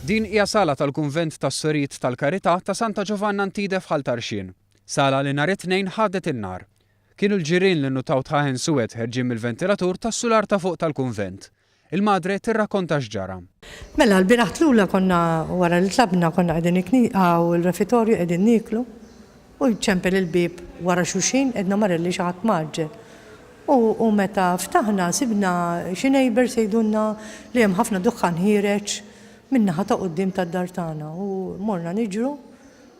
Din hija sala tal-Kunvent tas-Sorijiet tal-Karità ta' Santa Giovanna Antide f'Ħaltarxien. Sala li nhar it-tnejn ħadet in-nar. Kienu l-ġirien li nutaw tħaħen suwed ħerġin mill-ventilatur tas-sular ta' fuq tal-kunvent. Il-madre tirrakkonta x'ġara. Mela l-biraħ tlula konna wara li tlabna konna qegħdin u l-refitorju qegħdin niklu u jċempel il-bib wara xuxin qedna marelli xi ħadd maġġel. U meta ftaħna sibna xi neighbors jgħidulna li hemm ħafna duħħan ħireġ min-naħa ta' quddiem tad-dar tagħna u morna niġru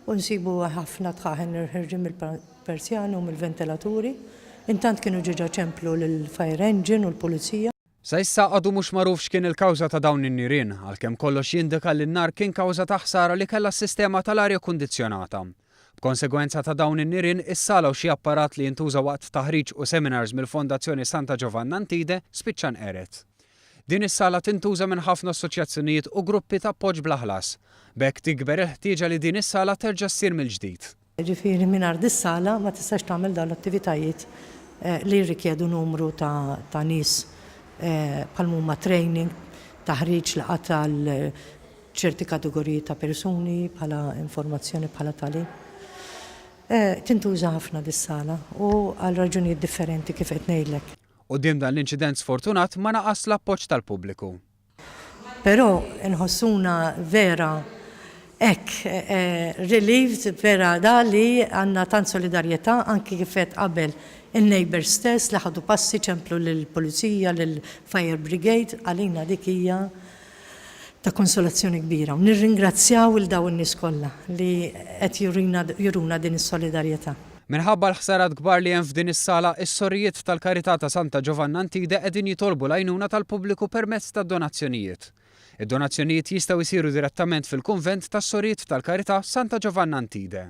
u nsibu ħafna tħaħen ħerġin mill-persjani u mill-ventilaturi. Intant kienu ġeġa ċemplu lill-fire engine u l-pulizija. Sa issa għadu mhux magħruf x'kien il-kawża ta' dawn in-nirien, għalkemm kollox jindika li n-nar kien kawża ta' ħsara li kellha s-sistema tal-arja kundizzjonata. B'konsegwenza ta' dawn in-nirien, is-sala u xi apparat li jintuża waqt taħriġ u seminars mill-Fondazzjoni Santa Giovanna Antide spiċċa nqeret. Din is-sala tintuża minn ħafna assoċjazzjonijiet u gruppi ta' appoġġ bla ħlas. B'hekk tikber il-ħtieġa li din is-sala terġa' ssir mill-ġdid. Ġifieri mingħajr dis-sala ma tistax tagħmel dawn l-attivitajiet li jirrikjedu numru ta' nies bħal huma training, taħriġ laqgħat għal ċerti kategoriji ta' persuni bħala informazzjoni bħala tali. Tintuża ħafna dis-sala u għal raġunijiet differenti kif qed ngħidlek. Quddiem dan l-inċident sfortunat ma naqas l-appoġġ tal-pubbliku. Però nħossuna vera relieved vera da li għandna tant solidarjetà anki kif qed qabel in-neighbor stess li ħadu passi ċemplu lill-pulizija, lill-fire brigade għalina dik hija ta' konsolazzjoni kbira. U nirringrazzjaw il dawn in-nies kollha li qed juruna din is-solidarjetà. Minħabba l-ħsarat kbar li hemm f'din is-sala, is-Sorijiet tal-Karità ta' Santa Giovanna Antide qegħdin jitolbu l-għajnuna tal-pubbliku permezz ta' donazzjonijiet. Id-donazzjonijiet jistgħu jsiru direttament fil-Kunvent tas-Sorijiet tal-Karità Santa Giovanna Antide.